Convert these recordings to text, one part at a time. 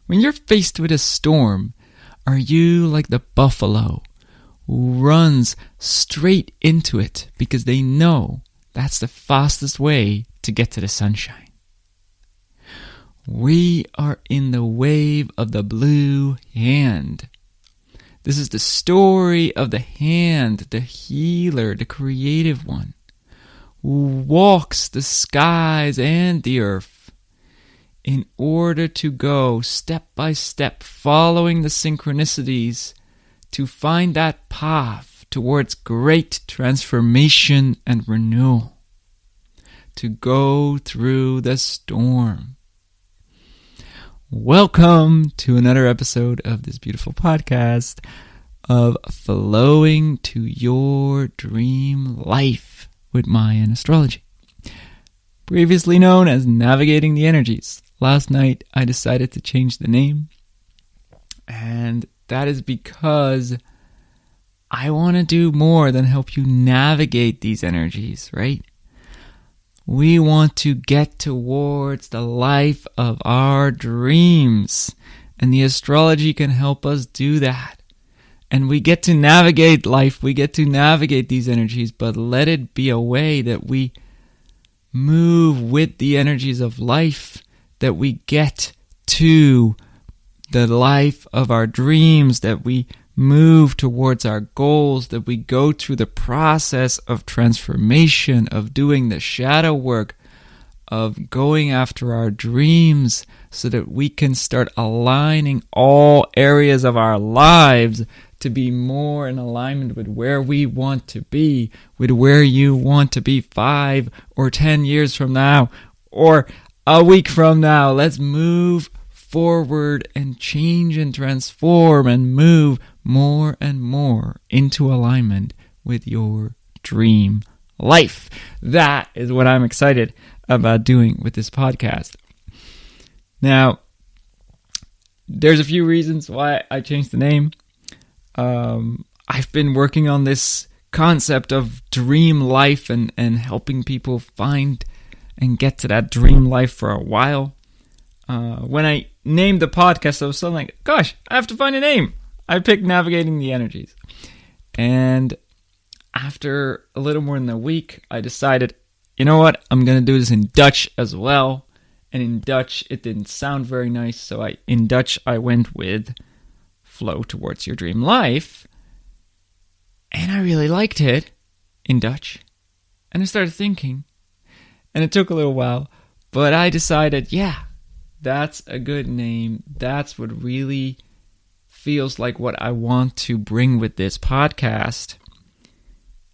When you're faced with a storm, are you like the buffalo who runs straight into it because they know that's the fastest way to get to the sunshine? We are in the wave of the blue hand. This is the story of the hand, the healer, the creative one, who walks the skies and the earth in order to go step by step, following the synchronicities to find that path towards great transformation and renewal, to go through the storm. Welcome to another episode of this beautiful podcast of Flowing to Your Dream Life with Mayan Astrology, previously known as Navigating the Energies. Last night I decided to change the name, and that is because I want to do more than help you navigate these energies, right? We want to get towards the life of our dreams, and the astrology can help us do that. And we get to navigate life, we get to navigate these energies, but let it be a way that we move with the energies of life, that we get to the life of our dreams, that we move towards our goals, that we go through the process of transformation, of doing the shadow work, of going after our dreams, so that we can start aligning all areas of our lives to be more in alignment with where we want to be, with where you want to be 5 or 10 years from now, or a week from now. Let's move forward and change and transform and move more and more into alignment with your dream life. That is what I'm excited about doing with this podcast. Now, there's a few reasons why I changed the name. I've been working on this concept of dream life and helping people find and get to that dream life for a while. When I named the podcast, I was so like, gosh, I have to find a name. I picked Navigating the Energies. And after a little more than a week, I decided, you know what? I'm going to do this in Dutch as well. And in Dutch, it didn't sound very nice. So in Dutch, I went with Flow Towards Your Dream Life. And I really liked it in Dutch. And I started thinking. And it took a little while. But I decided, yeah, that's a good name. That's what really feels like what I want to bring with this podcast.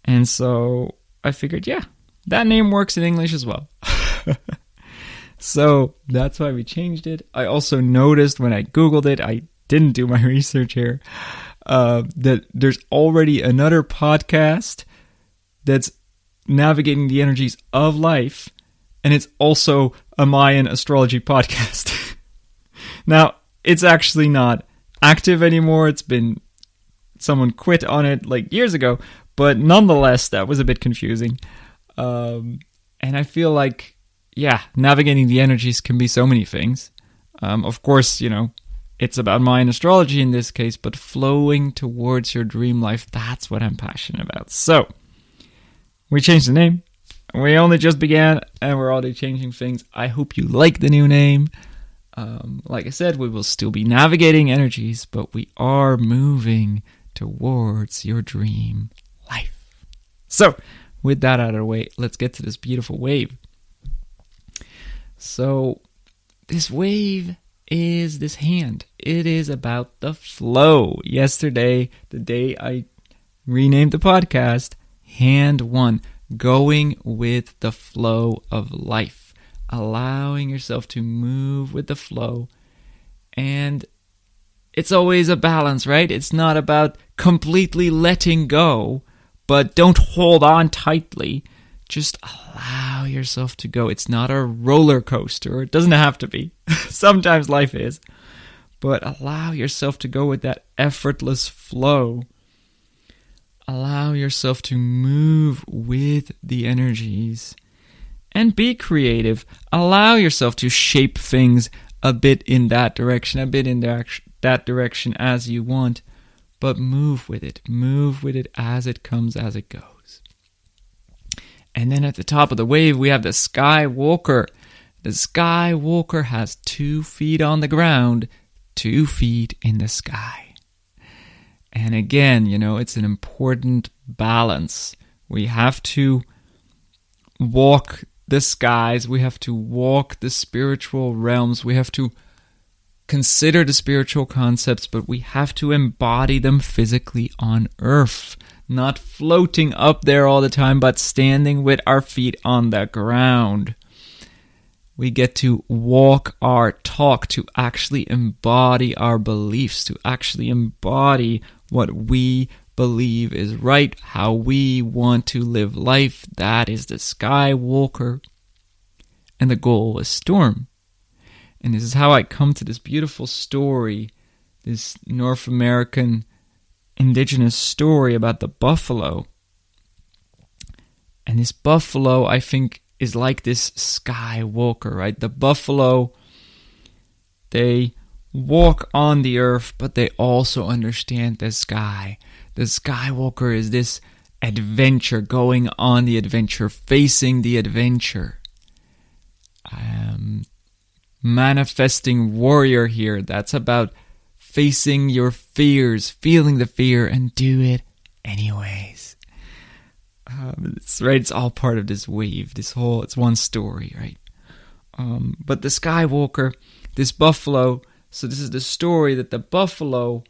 And so I figured, yeah, that name works in English as well. So that's why we changed it. I also noticed when I Googled it, I didn't do my research here, that there's already another podcast that's navigating the energies of life, and it's also a Mayan astrology podcast. Now, it's actually not active anymore. It's been, someone quit on it like years ago, but nonetheless, that was a bit confusing. And I feel like, yeah, navigating the energies can be so many things. Of course, it's about Mayan astrology in this case, but flowing towards your dream life, that's what I'm passionate about. So, we changed the name. We only just began, and we're already changing things. I hope you like the new name. Like I said, we will still be navigating energies, but we are moving towards your dream life. So, with that out of the way, let's get to this beautiful wave. So, this wave is this hand. It is about the flow. Yesterday, the day I renamed the podcast, Hand 1, going with the flow of life. Allowing yourself to move with the flow. And it's always a balance, right? It's not about completely letting go, but don't hold on tightly. Just allow yourself to go. It's not a roller coaster. It doesn't have to be. Sometimes life is. But allow yourself to go with that effortless flow. Allow yourself to move with the energies. And be creative. Allow yourself to shape things a bit in that direction, a bit in that direction as you want, but move with it. Move with it as it comes, as it goes. And then at the top of the wave, we have the Skywalker. The Skywalker has 2 feet on the ground, 2 feet in the sky. And again, it's an important balance. We have to walk the skies. We have to walk the spiritual realms. We have to consider the spiritual concepts, but we have to embody them physically on earth. Not floating up there all the time, but standing with our feet on the ground. We get to walk our talk, to actually embody our beliefs, to actually embody what we believe is right, how we want to live life. That is the Skywalker. And the goal is storm. And this is how I come to this beautiful story, this North American indigenous story about the buffalo. And this buffalo, I think, is like this Skywalker, right? The buffalo, they walk on the earth, but they also understand the sky. The Skywalker is this adventure, going on the adventure, facing the adventure. Manifesting warrior here. That's about facing your fears, feeling the fear, and do it anyways. It's all part of this wave. It's one story, right? But the Skywalker, this buffalo. So this is the story that the buffalo,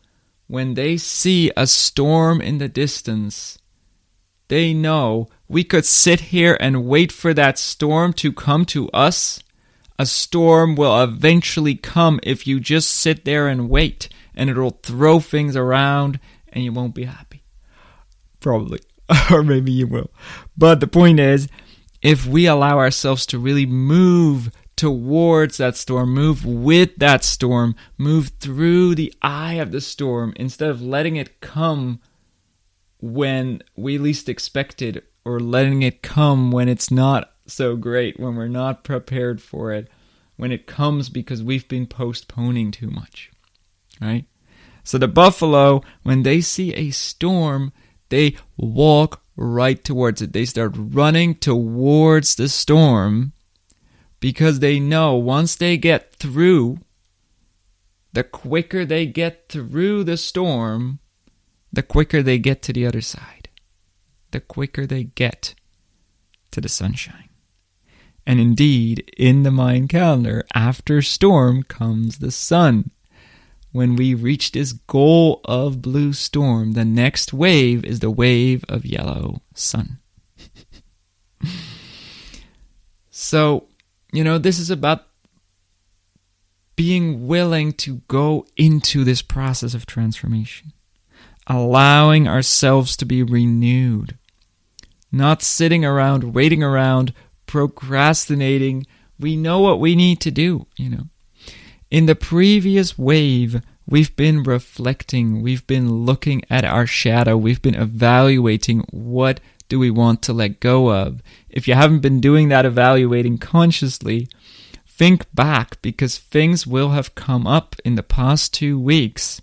when they see a storm in the distance, they know we could sit here and wait for that storm to come to us. A storm will eventually come if you just sit there and wait, and it'll throw things around and you won't be happy. Probably. Or maybe you will. But the point is, if we allow ourselves to really move towards that storm, move with that storm, move through the eye of the storm, instead of letting it come when we least expect it, or letting it come when it's not so great, when we're not prepared for it, when it comes because we've been postponing too much, right? So the buffalo, when they see a storm, they walk right towards it. They start running towards the storm because they know once they get through, the quicker they get through the storm, the quicker they get to the other side. The quicker they get to the sunshine. And indeed, in the Mayan calendar, after storm comes the sun. When we reach this goal of blue storm, the next wave is the wave of yellow sun. So, this is about being willing to go into this process of transformation. Allowing ourselves to be renewed. Not sitting around, waiting around, procrastinating. We know what we need to do, In the previous wave, we've been reflecting, we've been looking at our shadow, we've been evaluating what do we want to let go of. If you haven't been doing that evaluating consciously, think back, because things will have come up in the past 2 weeks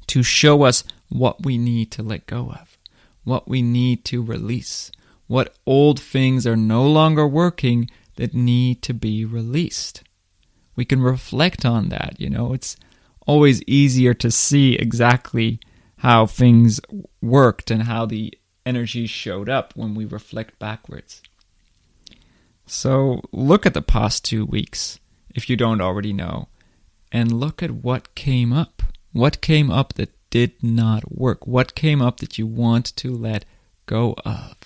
to show us what we need to let go of, what we need to release, what old things are no longer working that need to be released. We can reflect on that, It's always easier to see exactly how things worked and how the energy showed up when we reflect backwards. So look at the past 2 weeks, if you don't already know, and look at what came up. What came up that did not work? What came up that you want to let go of?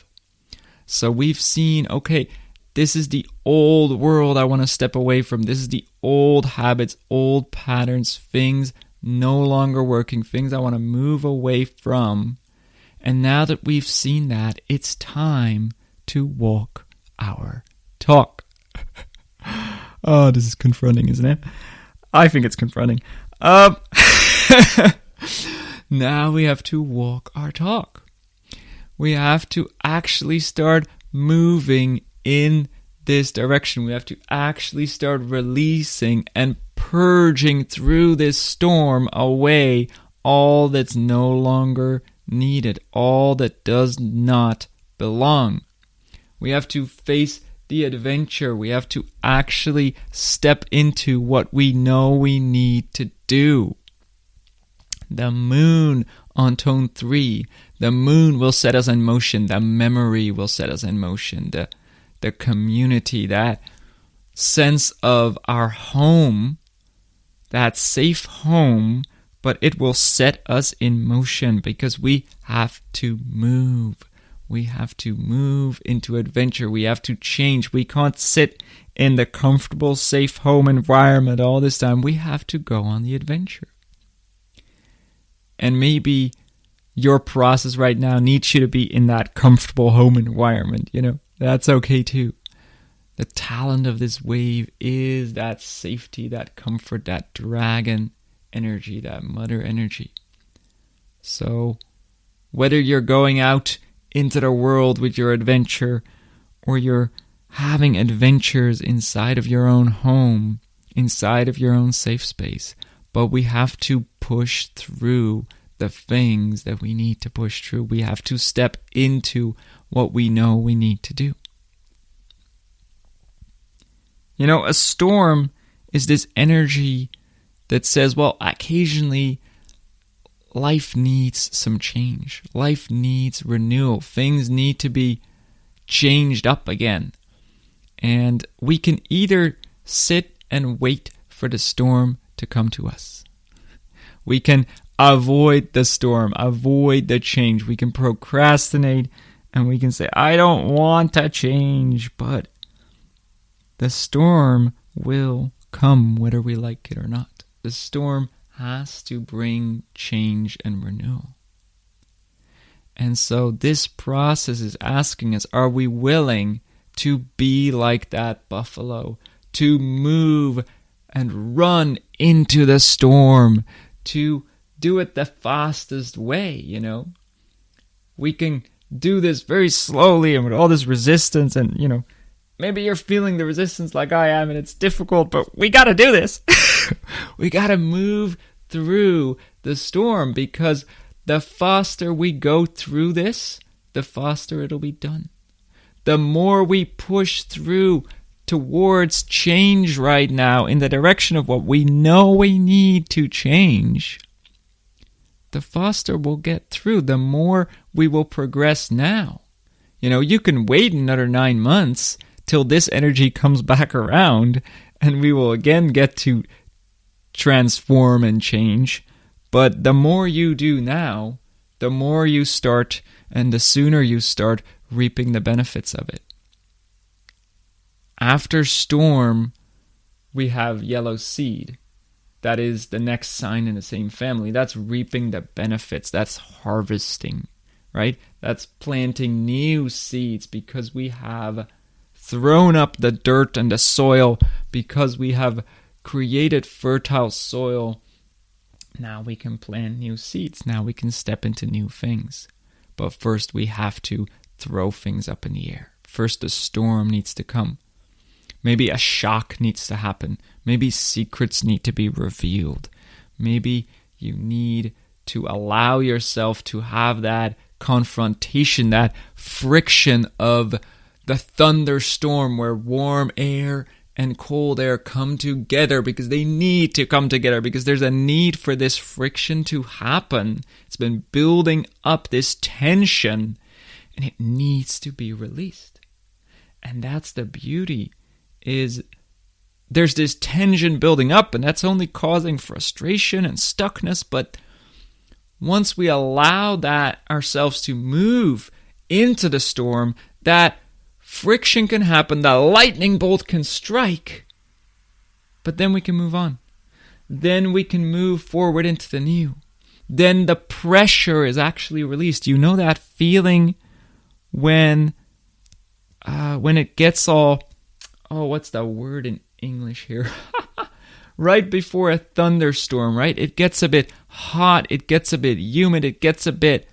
So we've seen, okay, this is the old world I want to step away from. This is the old habits, old patterns, things no longer working, things I want to move away from. And now that we've seen that, it's time to walk our talk. Oh, this is confronting, isn't it? I think it's confronting. Now we have to walk our talk. We have to actually start moving in this direction. We have to actually start releasing and purging through this storm away all that's no longer needed, all that does not belong. We have to face the adventure. We have to actually step into what we know we need to do. The moon on tone 3, the moon will set us in motion. The memory will set us in motion. The community, that sense of our home, that safe home, but it will set us in motion because we have to move. We have to move into adventure. We have to change. We can't sit in the comfortable, safe home environment all this time. We have to go on the adventure. And maybe your process right now needs you to be in that comfortable home environment. That's okay too. The talent of this wave is that safety, that comfort, that dragon energy, that mother energy. So whether you're going out into the world with your adventure or you're having adventures inside of your own home, inside of your own safe space, but we have to push through the things that we need to push through. We have to step into what we know we need to do. A storm is this energy that says, well, occasionally life needs some change. Life needs renewal. Things need to be changed up again. And we can either sit and wait for the storm to come to us. We can avoid the storm, avoid the change. We can procrastinate and we can say, I don't want to change, but the storm will come whether we like it or not. The storm has to bring change and renewal. And so this process is asking us, are we willing to be like that buffalo, to move and run into the storm, to do it the fastest way, We can do this very slowly and with all this resistance and, maybe you're feeling the resistance like I am and it's difficult, but we got to do this. We got to move through the storm because the faster we go through this, the faster it'll be done. The more we push through towards change right now in the direction of what we know we need to change, the faster we'll get through, the more we will progress now. You can wait another 9 months till this energy comes back around and we will again get to transform and change. But the more you do now, the more you start and the sooner you start reaping the benefits of it. After storm, we have yellow seed. That is the next sign in the same family. That's reaping the benefits. That's harvesting, right? That's planting new seeds because we have thrown up the dirt and the soil, because we have created fertile soil. Now we can plant new seeds. Now we can step into new things. But first we have to throw things up in the air. First the storm needs to come. Maybe a shock needs to happen. Maybe secrets need to be revealed. Maybe you need to allow yourself to have that confrontation, that friction of the thunderstorm where warm air and cold air come together because they need to come together because there's a need for this friction to happen. It's been building up this tension and it needs to be released. And that's the beauty, is there's this tension building up and that's only causing frustration and stuckness. But once we allow that ourselves to move into the storm, that friction can happen, the lightning bolt can strike, but then we can move on. Then we can move forward into the new. Then the pressure is actually released. You know that feeling when it gets all, what's the word in English here? Right before a thunderstorm, right? It gets a bit hot, it gets a bit humid, it gets a bit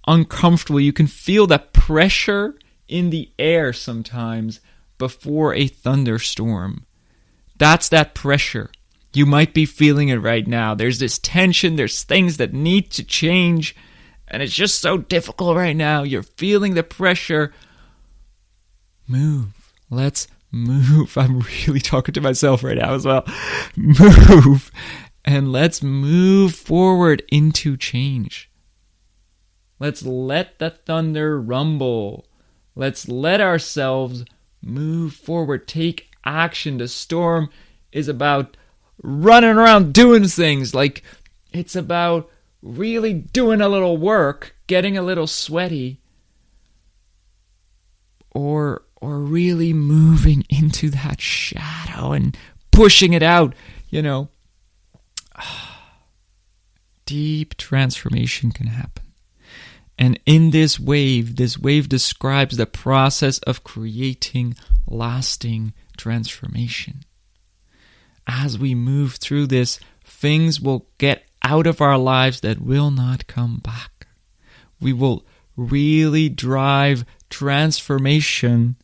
uncomfortable. You can feel the pressure in the air sometimes, before a thunderstorm. That's that pressure. You might be feeling it right now. There's this tension. There's things that need to change. And it's just so difficult right now. You're feeling the pressure. Move. Let's move. I'm really talking to myself right now as well. Move. And let's move forward into change. Let's let the thunder rumble. Let's let ourselves move forward. Take action. The storm is about running around doing things. Like, it's about really doing a little work, getting a little sweaty, or really moving into that shadow and pushing it out, Deep transformation can happen. And in this wave describes the process of creating lasting transformation. As we move through this, things will get out of our lives that will not come back. We will really drive transformation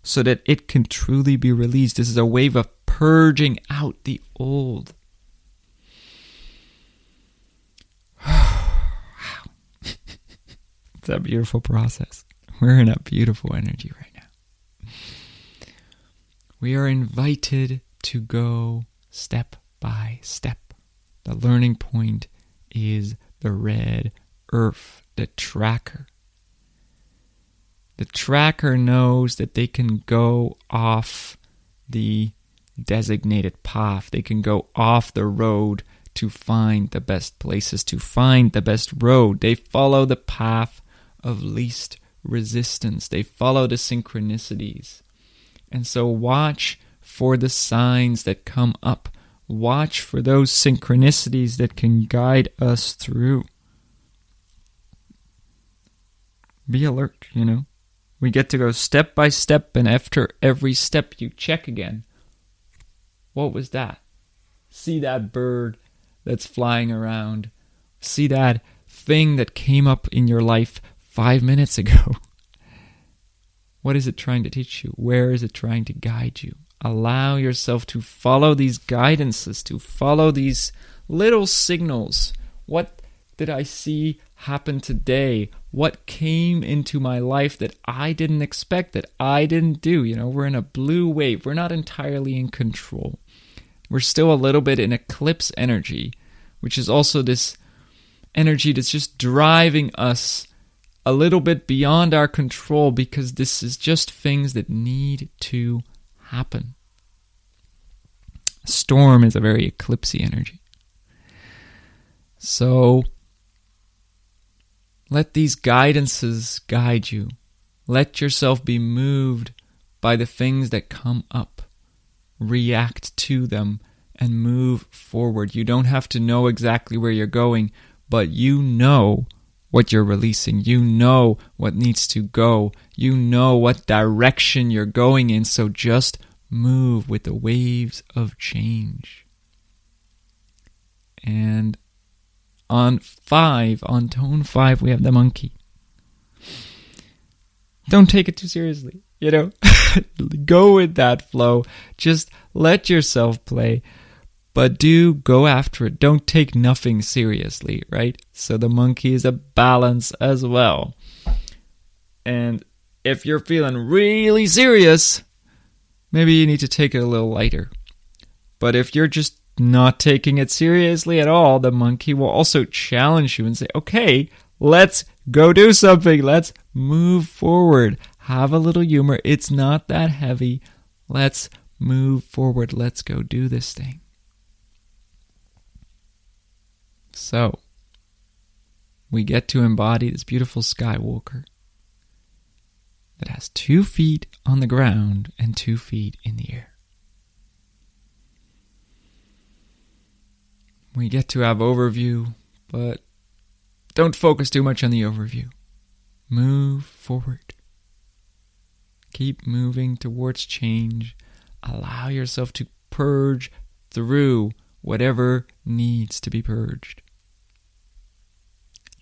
so that it can truly be released. This is a wave of purging out the old. Wow. It's a beautiful process. We're in a beautiful energy right now. We are invited to go step by step. The learning point is the red earth, the tracker. The tracker knows that they can go off the designated path. They can go off the road to find the best places, to find the best road. They follow the path of least resistance. They follow the synchronicities. And so watch for the signs that come up. Watch for those synchronicities that can guide us through. Be alert, We get to go step by step, and after every step you check again. What was that? See that bird that's flying around. See that thing that came up in your life 5 minutes ago. What is it trying to teach you? Where is it trying to guide you? Allow yourself to follow these guidances, to follow these little signals. What did I see happen today? What came into my life that I didn't expect, that I didn't do? We're in a blue wave. We're not entirely in control. We're still a little bit in eclipse energy, which is also this energy that's just driving us a little bit beyond our control, because this is just things that need to happen. A storm is a very eclipsey energy. So let these guidances guide you. Let yourself be moved by the things that come up. React to them and move forward. You don't have to know exactly where you're going, but you know what you're releasing. You know what needs to go. You know what direction you're going in. So just move with the waves of change. And on tone 5, we have the monkey. Don't take it too seriously, Go with that flow. Just let yourself play. But do go after it. Don't take nothing seriously, right? So the monkey is a balance as well. And if you're feeling really serious, maybe you need to take it a little lighter. But if you're just not taking it seriously at all, the monkey will also challenge you and say, okay, let's go do something. Let's move forward. Have a little humor. It's not that heavy. Let's move forward. Let's go do this thing. So, we get to embody this beautiful Skywalker that has 2 feet on the ground and 2 feet in the air. We get to have overview, but don't focus too much on the overview. Move forward. Keep moving towards change. Allow yourself to purge through whatever needs to be purged.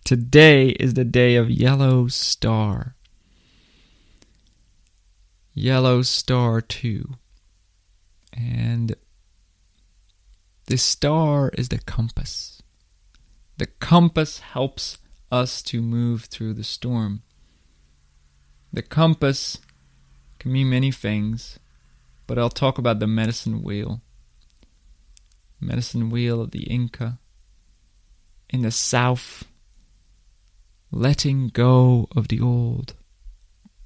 Today is the day of Yellow Star. yellow star too. And this star is the compass. The compass helps us to move through the storm. The compass can mean many things, but I'll talk about the medicine wheel. Medicine wheel of the Inca. In the south, letting go of the old.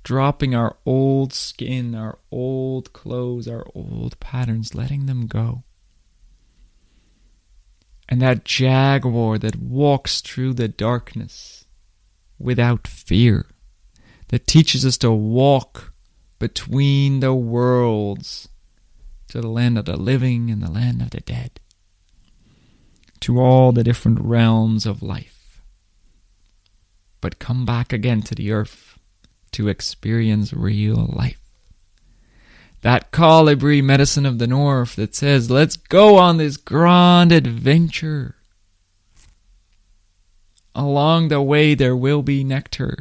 Dropping our old skin, our old clothes, our old patterns, letting them go. And that jaguar that walks through the darkness without fear, that teaches us to walk between the worlds to the land of the living and the land of the dead, to all the different realms of life, but come back again to the earth to experience real life. That colibri medicine of the north that says, let's go on this grand adventure. Along the way there will be nectar.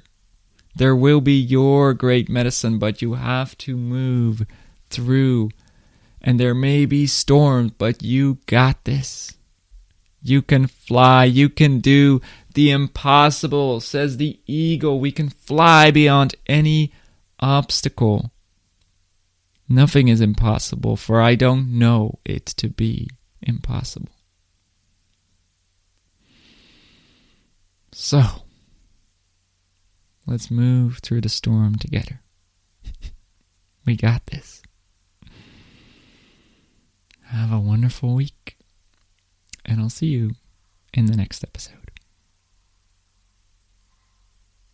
There will be your great medicine, but you have to move through. And there may be storms, but you got this. You can fly. You can do the impossible, says the eagle. We can fly beyond any obstacle. Nothing is impossible, for I don't know it to be impossible. So, let's move through the storm together. We got this. Have a wonderful week, and I'll see you in the next episode.